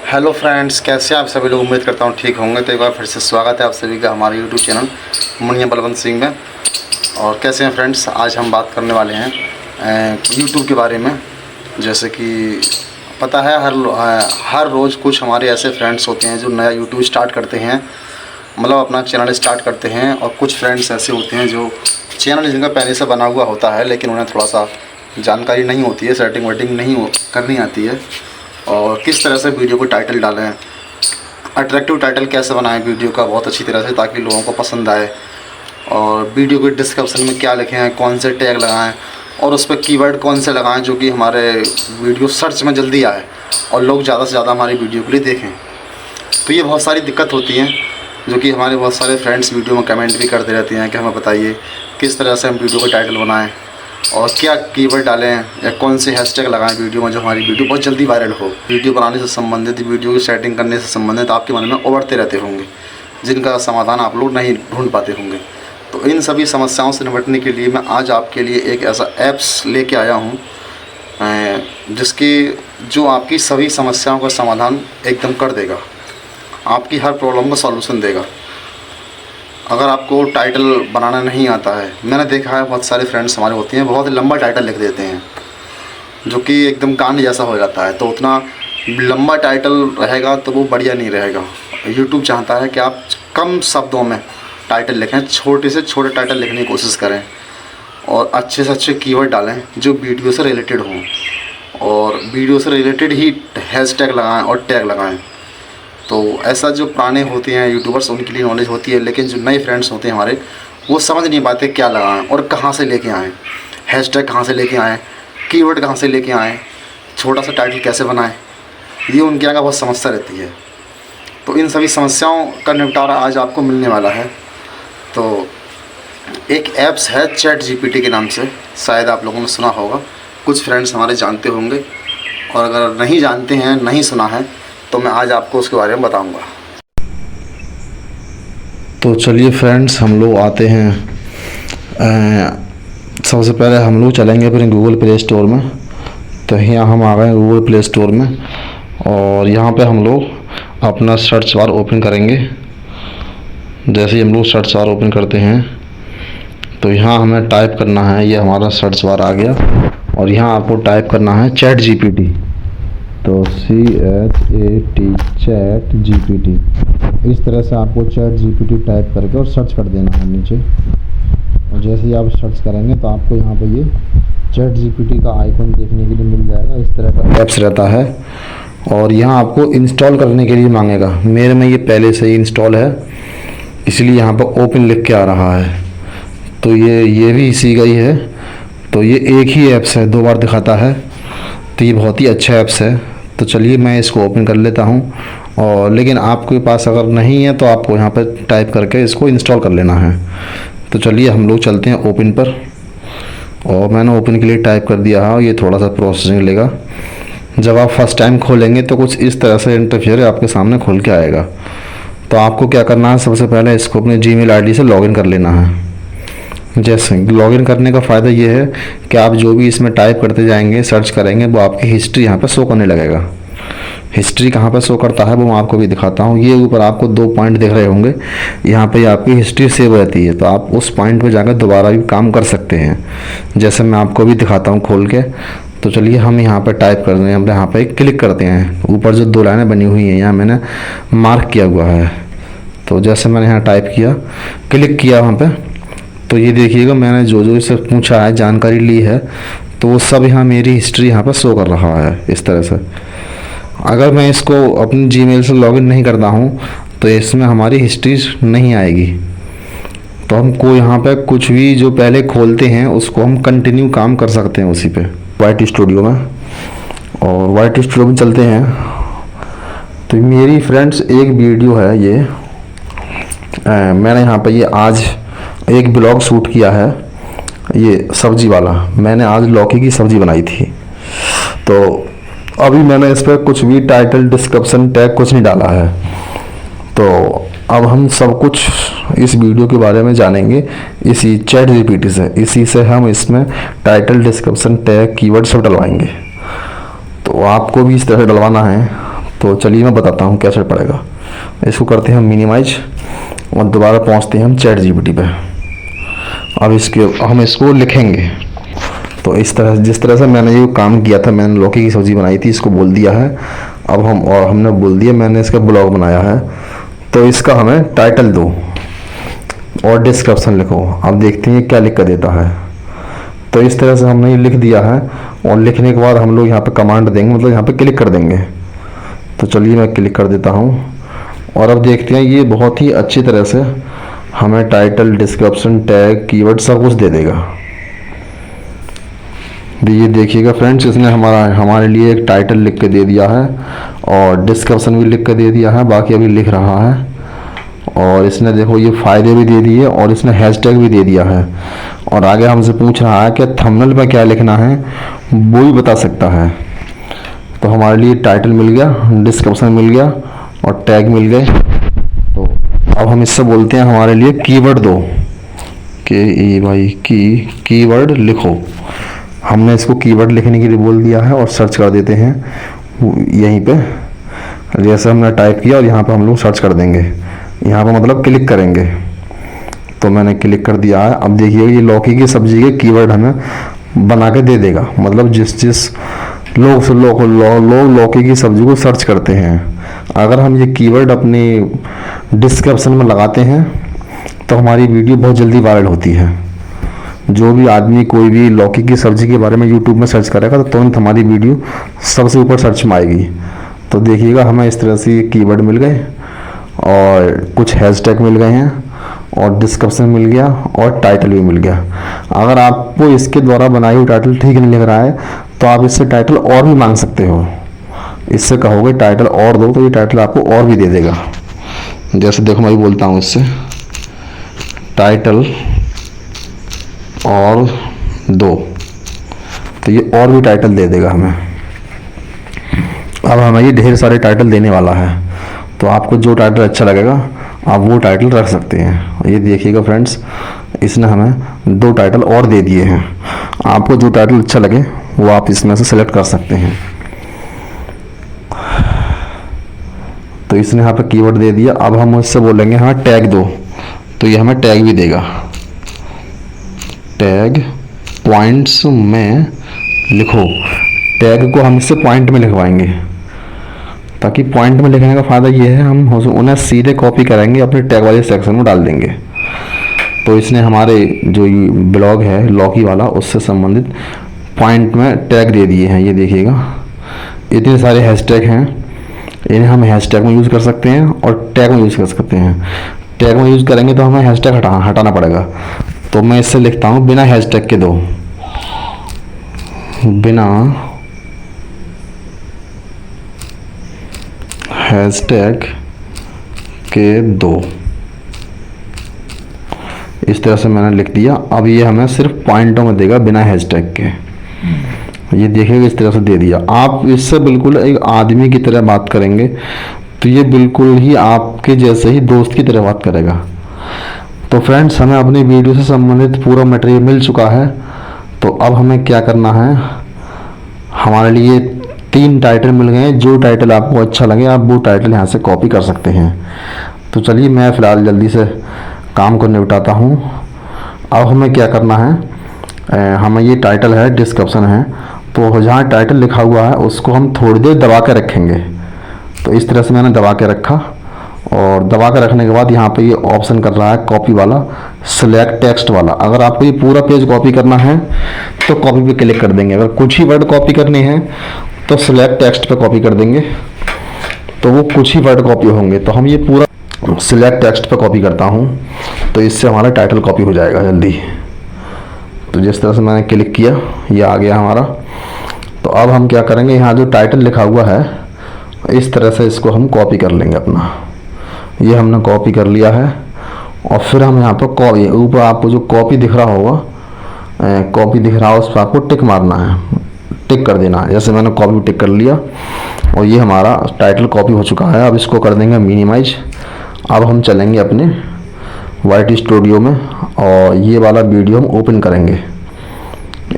Hello friends, कैसे आप सभी लोग। उम्मीद करता हूँ ठीक होंगे। तो एक बार फिर से स्वागत है आप सभी का हमारे यूट्यूब चैनल मुनिया बलवंत सिंह में। और कैसे हैं फ्रेंड्स, आज हम बात करने वाले हैं यूट्यूब के बारे में। जैसे कि पता है हर रोज़ कुछ हमारे ऐसे फ्रेंड्स होते हैं जो नया यूट्यूब स्टार्ट करते हैं, मतलब अपना चैनल स्टार्ट करते हैं। और कुछ फ्रेंड्स ऐसे होते हैं जो चैनल जिनका पहले से बना हुआ होता है, लेकिन उन्हें थोड़ा सा जानकारी नहीं होती है, सेटिंग वेटिंग नहीं करनी आती है। और किस तरह से वीडियो को टाइटल डालें, अट्रैक्टिव टाइटल कैसे बनाएं वीडियो का बहुत अच्छी तरह से, ताकि लोगों को पसंद आए। और वीडियो के डिस्क्रिप्शन में क्या लिखें, कौन से टैग लगाएं, और उस पर कीवर्ड कौन से लगाएं जो कि हमारे वीडियो सर्च में जल्दी आए और लोग ज़्यादा से ज़्यादा हमारी वीडियो के लिए देखें। तो ये बहुत सारी दिक्कत होती हैं जो कि हमारे बहुत सारे फ्रेंड्स वीडियो में कमेंट भी करते रहते हैं कि हमें बताइए किस तरह से हम वीडियो का टाइटल बनाएं और क्या कीवर्ड डालें या कौन से हैशटैग लगाएं वीडियो में जो हमारी वीडियो बहुत जल्दी वायरल हो। वीडियो बनाने से संबंधित, वीडियो की सेटिंग करने से संबंधित आपके मन में उभरते रहते होंगे, जिनका समाधान आप लोग नहीं ढूंढ पाते होंगे। तो इन सभी समस्याओं से निपटने के लिए मैं आज आपके लिए एक ऐसा ऐप्स लेके आया हूँ जिसकी जो आपकी सभी समस्याओं का समाधान एकदम कर देगा, आपकी हर प्रॉब्लम का सॉल्यूशन देगा। अगर आपको टाइटल बनाना नहीं आता है, मैंने देखा है बहुत सारे फ्रेंड्स हमारे होते हैं बहुत लंबा टाइटल लिख देते हैं जो कि एकदम कांड जैसा हो जाता है। तो उतना लंबा टाइटल रहेगा तो वो बढ़िया नहीं रहेगा। यूट्यूब चाहता है कि आप कम शब्दों में टाइटल लिखें, छोटे से छोटे टाइटल लिखने की कोशिश करें और अच्छे से अच्छे कीवर्ड डालें जो वीडियो से रिलेटेड हों, और वीडियो से रिलेटेड ही हैशटैग लगाएं और टैग लगाएं। तो ऐसा जो पुराने होते हैं यूट्यूबर्स उनके लिए नॉलेज होती है, लेकिन जो नए फ्रेंड्स होते हैं हमारे, वो समझ नहीं पाते क्या लगाएं और कहाँ से लेके आएँ, हैशटैग कहाँ से लेके आएँ, कीवर्ड कहाँ से लेके आएँ, छोटा सा टाइटल कैसे बनाएं, ये उनके यहाँ का बहुत समस्या रहती है। तो इन सभी समस्याओं का निपटारा आज आपको मिलने वाला है। तो एक ऐप्स है ChatGPT के नाम से, शायद आप लोगों ने सुना होगा, कुछ फ्रेंड्स हमारे जानते होंगे, और अगर नहीं जानते हैं, नहीं सुना है, तो मैं आज आपको उसके बारे में बताऊंगा। तो चलिए फ्रेंड्स, हम लोग आते हैं। सबसे पहले हम लोग चलेंगे अपने गूगल प्ले स्टोर में। तो यहाँ हम आ गए गूगल प्ले स्टोर में, और यहाँ पे हम लोग अपना सर्च बार ओपन करेंगे। जैसे ही हम लोग सर्च बार ओपन करते हैं तो यहाँ हमें टाइप करना है, ये हमारा सर्च बार आ गया, और यहाँ आपको टाइप करना है ChatGPT। तो CHAT ChatGPT, इस तरह से आपको ChatGPT टाइप करके और सर्च कर देना है नीचे। और जैसे ही आप सर्च करेंगे तो आपको यहाँ पे ये ChatGPT का आइकन देखने के लिए मिल जाएगा। इस तरह का ऐप्स रहता है, और यहाँ आपको इंस्टॉल करने के लिए मांगेगा। मेरे में ये पहले से ही इंस्टॉल है, इसलिए यहाँ पर ओपन लिख के आ रहा है। तो ये भी इसी का ही है। तो ये एक ही ऐप्स है, 2 बार दिखाता है। तो ये बहुत ही अच्छा ऐप्स है। तो चलिए मैं इसको ओपन कर लेता हूँ। और लेकिन आपके पास अगर नहीं है तो आपको यहाँ पर टाइप करके इसको इंस्टॉल कर लेना है। तो चलिए हम लोग चलते हैं ओपन पर, और मैंने ओपन के लिए टाइप कर दिया है। ये थोड़ा सा प्रोसेसिंग लेगा। जब आप फर्स्ट टाइम खोलेंगे तो कुछ इस तरह से इंटरफेयर आपके सामने खुल के आएगा। तो आपको क्या करना है, सबसे पहले इसको अपने Gmail ID से लॉगिन कर लेना है। जैसे लॉगिन करने का फ़ायदा ये है कि आप जो भी इसमें टाइप करते जाएंगे, सर्च करेंगे, वो आपकी हिस्ट्री यहाँ पर शो करने लगेगा। हिस्ट्री कहाँ पर शो करता है वो मैं आपको भी दिखाता हूँ। ये ऊपर आपको 2 पॉइंट दिख रहे होंगे, यहाँ पे आपकी हिस्ट्री सेव रहती है। तो आप उस पॉइंट पे जाकर दोबारा भी काम कर सकते हैं, जैसे मैं आपको भी दिखाता हूँ खोल के। तो चलिए हम यहाँ पर टाइप कर दें, हम यहाँ पर क्लिक करते हैं। ऊपर जो 2 लाइनें बनी हुई हैं यहाँ मैंने मार्क किया हुआ है। तो जैसे मैंने यहाँ टाइप किया, क्लिक किया वहाँ पर, तो ये देखिएगा मैंने जो जो इससे पूछा है, जानकारी ली है, तो वो सब यहाँ मेरी हिस्ट्री यहाँ पर शो कर रहा है इस तरह से। अगर मैं इसको अपनी Gmail से लॉगिन नहीं करता हूँ तो इसमें हमारी हिस्ट्री नहीं आएगी। तो हमको यहाँ पे कुछ भी जो पहले खोलते हैं उसको हम कंटिन्यू काम कर सकते हैं उसी पे, वाइट स्टूडियो में। और वाइट स्टूडियो में चलते हैं। तो मेरी फ्रेंड्स एक वीडियो है ये, मैंने यहाँ पे ये आज एक ब्लॉग शूट किया है, ये सब्जी वाला। मैंने आज लौकी की सब्जी बनाई थी। तो अभी मैंने इस पर कुछ भी टाइटल, डिस्क्रिप्शन, टैग कुछ नहीं डाला है। तो अब हम सब कुछ इस वीडियो के बारे में जानेंगे इसी ChatGPT से। इसी से हम इसमें टाइटल, डिस्क्रिप्शन, टैग, कीवर्ड सब डलवाएंगे। तो आपको भी इस तरह डलवाना है तो चलिए मैं बताता हूँ कैसे पड़ेगा। इसको करते हैं हम मिनिमाइज और दोबारा पहुँचते हैं हम चैट जीपीटी पे। अब हम इसको लिखेंगे। तो इस तरह जिस तरह से मैंने ये काम किया था, मैंने लौकी की सब्ज़ी बनाई थी, इसको बोल दिया है। अब हमने बोल दिया मैंने इसका ब्लॉग बनाया है, तो इसका हमें टाइटल दो और डिस्क्रिप्शन लिखो। अब देखते हैं क्या लिख कर देता है। तो इस तरह से हमने ये लिख दिया है और लिखने के बाद हम लोग यहाँ पे कमांड देंगे, मतलब यहाँ पे क्लिक कर देंगे। तो चलिए मैं क्लिक कर देता हूँ और अब देखते हैं ये बहुत ही अच्छी तरह से हमें टाइटल, डिस्क्रिप्शन, टैग, कीवर्ड सब कुछ दे देगा। ये देखिएगा फ्रेंड्स, इसने हमारे लिए एक टाइटल लिख के दे दिया है और डिस्क्रिप्शन भी लिख के दे दिया है, बाकी अभी लिख रहा है। और इसने देखो ये फ़ायदे भी दे दिए और इसने हैशटैग भी दे दिया है। और आगे हमसे पूछ रहा है कि थंबनेल में क्या लिखना है, वो भी बता सकता है। तो हमारे लिए टाइटल मिल गया, डिस्क्रिप्शन मिल गया और टैग मिल गए। तो अब हम इससे बोलते हैं हमारे लिए कीवर्ड दो, कीवर्ड लिखो। हमने इसको कीवर्ड लिखने के लिए बोल दिया है और सर्च कर देते हैं यहीं पे। जैसे हमने टाइप किया और यहाँ पे हम लोग सर्च कर देंगे, यहाँ पे मतलब क्लिक करेंगे। तो मैंने क्लिक कर दिया है। अब देखिए ये लौकी की सब्जी के कीवर्ड हमें बना के दे देगा, मतलब जिस लोग लौकी की सब्जी को सर्च करते हैं, अगर हम ये कीवर्ड अपने डिस्क्रिप्शन में लगाते हैं तो हमारी वीडियो बहुत जल्दी वायरल होती है। जो भी आदमी कोई भी लौकी की सब्जी के बारे में यूट्यूब में सर्च करेगा तो तुरंत हमारी वीडियो सबसे ऊपर सर्च में आएगी। तो देखिएगा हमें इस तरह से कीवर्ड मिल गए और कुछ हैशटैग मिल गए हैं और डिस्क्रिप्शन मिल गया और टाइटल भी मिल गया। अगर आपको इसके द्वारा बनाई हुई टाइटल ठीक नहीं लग रहा है तो आप इससे टाइटल और भी मांग सकते हो। इससे कहोगे टाइटल और दो तो ये टाइटल आपको और भी दे देगा। जैसे देखो मैं भी बोलता हूँ इससे टाइटल और दो, तो ये और भी टाइटल दे देगा हमें। अब हमें ये ढेर सारे टाइटल देने वाला है, तो आपको जो टाइटल अच्छा लगेगा आप वो टाइटल रख सकते हैं। ये देखिएगा फ्रेंड्स, इसने हमें 2 टाइटल और दे दिए हैं। आपको जो टाइटल अच्छा लगे वो आप इसमें से सेलेक्ट कर सकते हैं। तो इसने यहाँ पे कीवर्ड दे दिया। अब हम इससे बोलेंगे हाँ टैग दो, तो ये हमें टैग भी देगा। टैग पॉइंट्स में लिखो। टैग को हम इससे पॉइंट में लिखवाएंगे, ताकि पॉइंट में लिखने का फ़ायदा ये है हम उन्हें सीधे कॉपी करेंगे अपने टैग वाले सेक्शन में डाल देंगे। तो इसने हमारे जो ब्लॉग है लौकी वाला उससे संबंधित पॉइंट में टैग दे दिए हैं। ये देखिएगा इतने सारे हैशटैग हैं, इन्हें हम हैशटैग में यूज़ कर सकते हैं और टैग में यूज़ कर सकते हैं। टैग में यूज़ करेंगे तो हमें हैशटैग हटाना पड़ेगा। तो मैं इससे लिखता हूँ बिना हैशटैग के दो, बिना हैशटैग के दो। इस तरह से मैंने लिख दिया। अब ये हमें सिर्फ पॉइंटों में देगा बिना हैशटैग के। ये देखिएगा इस तरह से दे दिया। आप इससे बिल्कुल एक आदमी की तरह बात करेंगे तो ये बिल्कुल ही आपके जैसे ही दोस्त की तरह बात करेगा। तो फ्रेंड्स हमें अपनी वीडियो से संबंधित पूरा मटेरियल मिल चुका है। तो अब हमें क्या करना है, हमारे लिए 3 टाइटल मिल गए हैं। जो टाइटल आपको अच्छा लगे आप वो टाइटल यहाँ से कॉपी कर सकते हैं। तो चलिए मैं फ़िलहाल जल्दी से काम को निपटाता हूँ। अब हमें क्या करना है, हमें ये टाइटल है, डिस्क्रिप्शन है, तो जहाँ टाइटल लिखा हुआ है उसको हम थोड़ी देर दबा के रखेंगे। तो इस तरह से मैंने दबा के रखा और दबा के रखने के बाद यहाँ पे ये ऑप्शन कर रहा है कॉपी वाला, सिलेक्ट टेक्स्ट वाला। अगर आपको ये पूरा पेज कॉपी करना है तो कॉपी पे क्लिक कर देंगे। अगर कुछ ही वर्ड कॉपी करने हैं तो सिलेक्ट टेक्स्ट पे कॉपी कर देंगे, तो वो कुछ ही वर्ड कॉपी होंगे। तो हम ये पूरा सिलेक्ट टेक्स्ट पे कॉपी करता हूँ, तो इससे हमारा टाइटल कॉपी हो जाएगा जल्दी। तो जिस तरह से मैंने क्लिक किया ये आ गया हमारा। तो अब हम क्या करेंगे, यहाँ जो टाइटल लिखा हुआ है इस तरह से इसको हम कॉपी कर लेंगे अपना। ये हमने कॉपी कर लिया है और फिर हम यहाँ पर कॉपी, ऊपर आपको जो कॉपी दिख रहा होगा, कॉपी दिख रहा है उस पर आपको टिक मारना है, टिक कर देना है। जैसे मैंने कॉपी टिक कर लिया और ये हमारा टाइटल कॉपी हो चुका है। अब इसको कर देंगे मिनिमाइज। अब हम चलेंगे अपने वाईटी स्टूडियो में और ये वाला वीडियो हम ओपन करेंगे।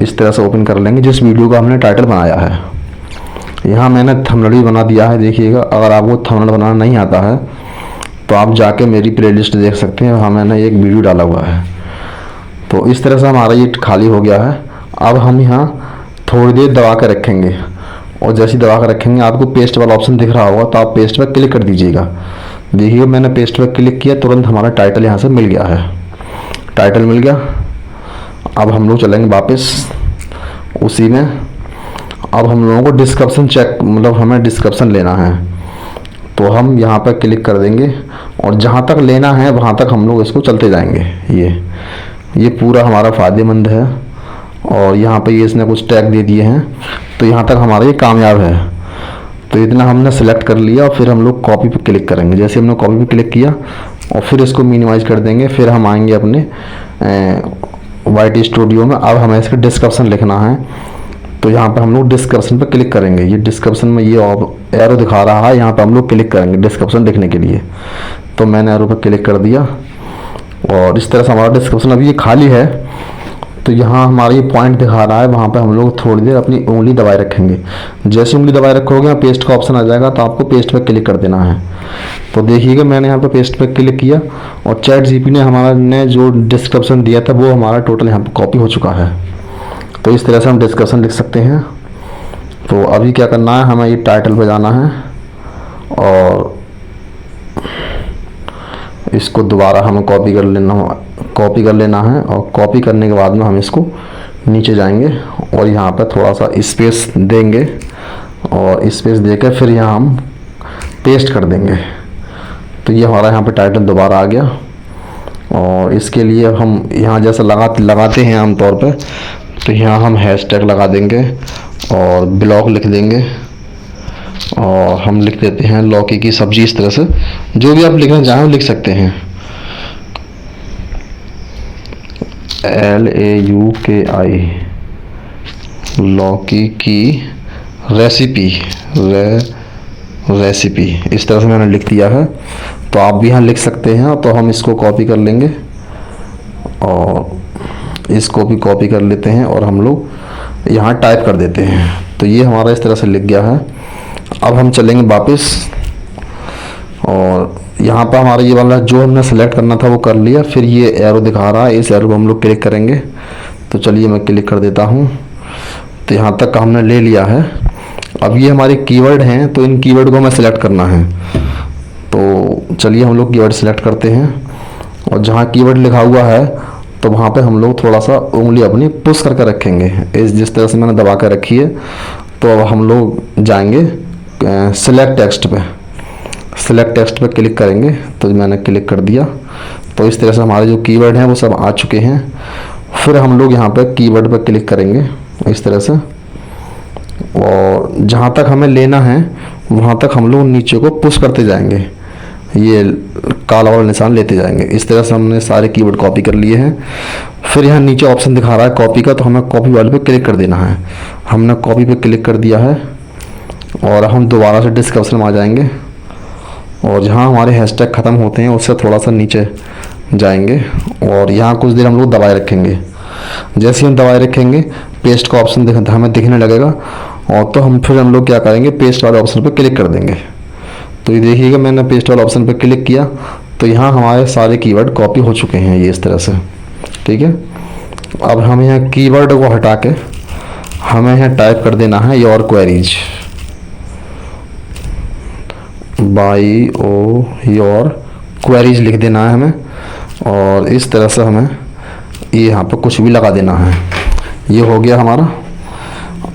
इस तरह से ओपन कर लेंगे जिस वीडियो का हमने टाइटल बनाया है। यहाँ मैंने थंबनेल भी बना दिया है, देखिएगा। अगर आपको थंबनेल बनाना नहीं आता है तो आप जाके मेरी प्लेलिस्ट देख सकते हैं, वहाँ मैंने एक वीडियो डाला हुआ है। तो इस तरह से हमारा ये खाली हो गया है। अब हम यहाँ थोड़ी देर दबा कर रखेंगे, और जैसे ही दबा कर रखेंगे आपको पेस्ट वाला ऑप्शन दिख रहा होगा, तो आप पेस्ट पर क्लिक कर दीजिएगा। देखिए मैंने पेस्ट पर क्लिक किया, तुरंत हमारा टाइटल यहाँ से मिल गया है। टाइटल मिल गया। अब हम लोग चलेंगे वापस उसी में। अब हम लोगों को डिस्क्रिप्शन चेक, मतलब हमें डिस्क्रिप्शन लेना है, तो हम यहाँ पर क्लिक कर देंगे और जहाँ तक लेना है वहाँ तक हम लोग इसको चलते जाएंगे। ये पूरा हमारा फ़ायदेमंद है। और यहाँ पे ये इसने कुछ टैग दे दिए हैं, तो यहाँ तक हमारा ये कामयाब है। तो इतना हमने सेलेक्ट कर लिया और फिर हम लोग कॉपी पे क्लिक करेंगे। जैसे हमने कॉपी पे क्लिक किया और फिर इसको मिनिमाइज कर देंगे, फिर हम आएंगे अपने वाइट स्टूडियो में। अब हमें इसका डिस्क्रिप्शन लिखना है, तो यहाँ पर हम लोग डिस्क्रिप्शन पे क्लिक करेंगे। ये डिस्क्रिप्शन में ये एरो दिखा रहा है, यहाँ पर हम लोग क्लिक करेंगे डिस्क्रिप्शन लिखने के लिए। तो मैंने एरो पर क्लिक कर दिया और इस तरह से हमारा डिस्क्रिप्शन अभी ये खाली है। तो यहाँ हमारा ये पॉइंट दिखा रहा है, वहाँ पे हम लोग थोड़ी देर अपनी उंगली दबाए रखेंगे। जैसे उंगली दबाए रखोगे यहाँ पेस्ट का ऑप्शन आ जाएगा, तो आपको पेस्ट पे क्लिक कर देना है। तो देखिएगा मैंने यहाँ पे पेस्ट पे क्लिक किया और चैट जीपीटी ने हमारा ने जो डिस्क्रिप्शन दिया था वो हमारा टोटल यहाँ पे कॉपी हो चुका है। तो इस तरह से हम डिस्क्रिप्शन लिख सकते हैं। तो अभी क्या करना है, हमें ये टाइटल पर जाना है और इसको दोबारा हमें कॉपी कर लेना है। और कॉपी करने के बाद में हम इसको नीचे जाएंगे और यहाँ पर थोड़ा सा स्पेस देंगे और स्पेस देकर फिर यहाँ हम पेस्ट कर देंगे। तो ये हमारा यहाँ पे टाइटल दोबारा आ गया। और इसके लिए हम यहाँ जैसा लगाते हैं आमतौर पे, तो यहाँ हम हैशटैग लगा देंगे और ब्लॉग लिख देंगे और हम लिख देते हैं लौकी की सब्जी। इस तरह से जो भी आप लिखना चाहें लिख सकते हैं। LAUKI लौकी की रेसिपी इस तरह से मैंने लिख दिया है। तो आप भी यहाँ लिख सकते हैं। तो हम इसको कॉपी कर लेंगे और इसको भी कॉपी कर लेते हैं और हम लोग यहाँ टाइप कर देते हैं। तो ये हमारा इस तरह से लिख गया है। अब हम चलेंगे वापस और यहाँ पर हमारा ये वाला जो हमने सेलेक्ट करना था वो कर लिया। फिर ये एरो दिखा रहा है, इस एरो को हम लोग क्लिक करेंगे। तो चलिए मैं क्लिक कर देता हूँ। तो यहाँ तक का हमने ले लिया है। अब ये हमारे कीवर्ड हैं, तो इन कीवर्ड को हमें सेलेक्ट करना है। तो चलिए हम लोग कीवर्ड सेलेक्ट करते हैं और जहाँ कीवर्ड लिखा हुआ है तो वहाँ पे हम लोग थोड़ा सा उंगली अपनी पुश करके रखेंगे। इस जिस तरह से मैंने दबा कर रखी है। तो अब हम लोग जाएंगे सिलेक्ट टेक्स्ट पे। सिलेक्ट टेक्स्ट पे क्लिक करेंगे। तो मैंने क्लिक कर दिया। तो इस तरह से हमारे जो कीवर्ड हैं वो सब आ चुके हैं। फिर हम लोग यहाँ पे कीवर्ड पे क्लिक करेंगे इस तरह से, और जहाँ तक हमें लेना है वहाँ तक हम लोग नीचे को पुश करते जाएंगे। ये काला वाला निशान लेते जाएंगे। इस तरह से हमने सारे कीवर्ड कॉपी कर लिए हैं। फिर यहाँ नीचे ऑप्शन दिखा रहा है कॉपी का, तो हमें कॉपी वाले पे क्लिक कर देना है। हमने कॉपी पे क्लिक कर दिया है और हम दोबारा से डिस्क्रिप्शन में आ जाएंगे और जहाँ हमारे हैशटैग ख़त्म होते हैं उससे थोड़ा सा नीचे जाएंगे और यहाँ कुछ देर हम लोग दबाए रखेंगे। जैसे हम दबाए रखेंगे पेस्ट का ऑप्शन हमें दिखने लगेगा और तो हम लोग क्या करेंगे, पेस्ट वाले ऑप्शन पर क्लिक कर देंगे। तो ये देखिएगा मैंने पेस्ट वाले ऑप्शन पर क्लिक किया तो यहाँ हमारे सारे कीवर्ड कॉपी हो चुके हैं ये इस तरह से। ठीक है। अब हम यहाँ कीवर्ड को हटा के हमें यहाँ टाइप कर देना है योर क्वेरीज, योर क्वेरीज लिख देना है हमें। और इस तरह से हमें ये यहाँ पर कुछ भी लगा देना है। ये हो गया हमारा।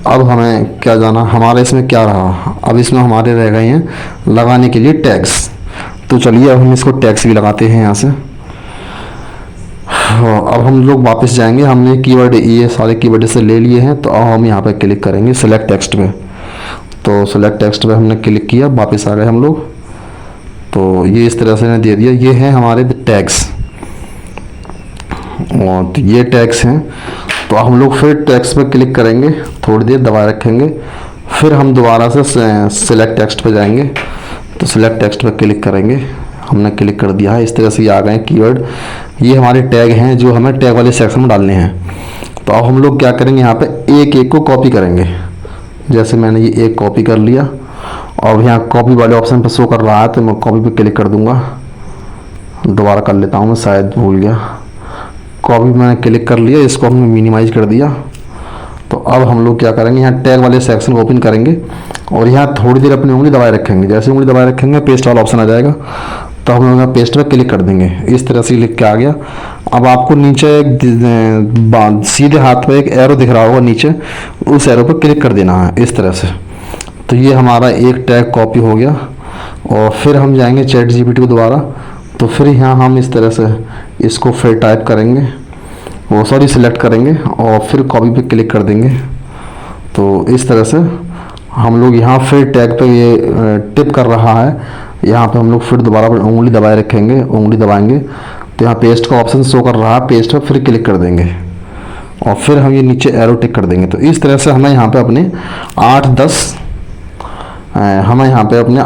अब हमें क्या जाना, हमारे इसमें क्या रहा, अब इसमें हमारे रह गए हैं लगाने के लिए टैग्स। तो चलिए अब हम इसको टैग्स भी लगाते हैं यहाँ से। अब हम लोग वापस जाएंगे। हमने कीवर्ड ये सारे कीवर्ड से ले लिए हैं। तो अब हम यहाँ पे क्लिक करेंगे सेलेक्ट टेक्स्ट पे। तो सेलेक्ट टेक्स्ट पे हमने क्लिक किया, वापस आ गए हम लोग। तो ये इस तरह से दे दिया। ये हैं हमारे टैग्स और तो ये टैग्स हैं। तो हम लोग फिर टैक्स पे क्लिक करेंगे, थोड़ी देर दबाए रखेंगे, फिर हम दोबारा से सिलेक्ट टेक्स्ट पे जाएंगे। तो सिलेक्ट टेक्स्ट पे क्लिक करेंगे, हमने क्लिक कर दिया है। इस तरह से ये आ गए कीवर्ड। ये हमारे टैग हैं जो हमें टैग वाले सेक्शन में डालने हैं। तो अब हम लोग क्या करेंगे, यहाँ पे एक एक को कॉपी करेंगे। जैसे मैंने ये एक कॉपी कर लिया और यहाँ कॉपी वाले ऑप्शन पर शो कर रहा है तो मैं कॉपी पे क्लिक कर दूंगा। दोबारा कर लेता हूँ, मैं शायद भूल गया। कॉपी मैंने क्लिक कर लिया, इसको हमने मिनिमाइज कर दिया। तो अब हम लोग क्या करेंगे, यहाँ टैग वाले सेक्शन को ओपन करेंगे और यहाँ थोड़ी देर अपनी उंगली दबाए रखेंगे। जैसे उंगली दबाए रखेंगे पेस्ट वाला ऑप्शन आ जाएगा, तो हम लोग यहाँ पेस्ट पर क्लिक कर देंगे। इस तरह से लिख के आ गया। अब आपको नीचे एक सीधे हाथ पे एक एरो दिख रहा होगा नीचे, उस एरो पर क्लिक कर देना है इस तरह से। तो ये हमारा एक टैग कॉपी हो गया। और फिर हम जाएंगे चैट जीपीटी को दोबारा, तो फिर यहाँ हम इस तरह से इसको फिर टाइप करेंगे, वो सॉरी सिलेक्ट करेंगे और फिर कॉपी पे क्लिक कर देंगे। तो इस तरह से हम लोग यहाँ फिर टैग पे ये टिप कर रहा है, यहाँ पे हम लोग फिर दोबारा उंगली दबाए रखेंगे, उंगली दबाएंगे तो यहाँ पेस्ट का ऑप्शन शो कर रहा है, पेस्ट पर फिर क्लिक कर देंगे और फिर हम ये नीचे एरो टिक कर देंगे। तो इस तरह से हमें यहाँ पे अपने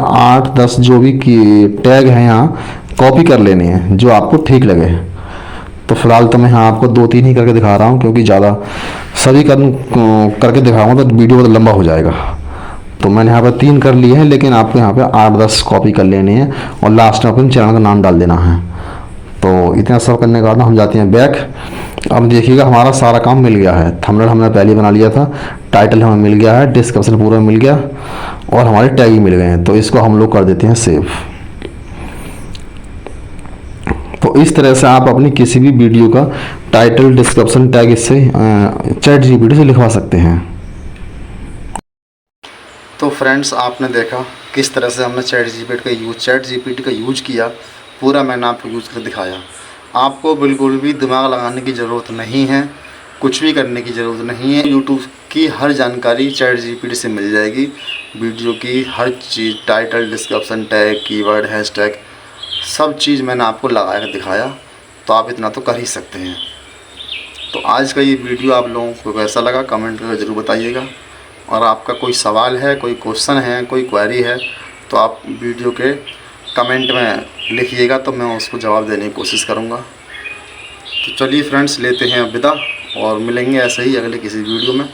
8-10 जो भी टैग हैं यहाँ कॉपी कर लेने हैं जो आपको ठीक लगे। तो फिलहाल तो मैं यहाँ आपको 2-3 ही करके दिखा रहा हूँ, क्योंकि ज़्यादा सभी करके दिखाऊंगा तो वीडियो बहुत लंबा हो जाएगा। तो मैंने यहाँ पर 3 कर लिए हैं, लेकिन आपको यहाँ पे 8-10 कॉपी कर लेनी है और लास्ट में अपने चैनल का नाम डाल देना है। तो इतना सब करने के बाद हम जाते हैं बैक। अब देखिएगा हमारा सारा काम मिल गया है। थंबनेल हमने पहले ही बना लिया था, टाइटल हमें मिल गया है, डिस्क्रिप्शन पूरा मिल गया और हमारे टैग ही मिल गए हैं। तो इसको हम लोग कर देते हैं सेव। तो इस तरह से आप अपनी किसी भी वीडियो का टाइटल, डिस्क्रिप्शन, टैग इससे चैट जीपीटी से लिखवा सकते हैं। तो फ्रेंड्स, आपने देखा किस तरह से हमने चैट जीपीटी का यूज किया। पूरा मैंने आपको यूज़ कर दिखाया। आपको बिल्कुल भी दिमाग लगाने की ज़रूरत नहीं है, कुछ भी करने की ज़रूरत नहीं है। यूट्यूब की हर जानकारी चैट जीपीटी से मिल जाएगी। वीडियो की हर चीज़, title, description, tag, keyword, hashtag, सब चीज़ मैंने आपको लगा कर दिखाया। तो आप इतना तो कर ही सकते हैं। तो आज का ये वीडियो आप लोगों को कैसा लगा कमेंट करके ज़रूर बताइएगा। और आपका कोई सवाल है, कोई क्वेश्चन है, कोई क्वेरी है, तो आप वीडियो के कमेंट में लिखिएगा, तो मैं उसको जवाब देने की कोशिश करूँगा। तो चलिए फ्रेंड्स, लेते हैं विदा और मिलेंगे ऐसे ही अगले किसी वीडियो में।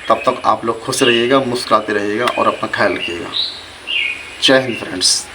तब तक आप लोग खुश रहिएगा, मुस्कुराते रहिएगा और अपना ख्याल रखिएगा। जय हिंद फ्रेंड्स।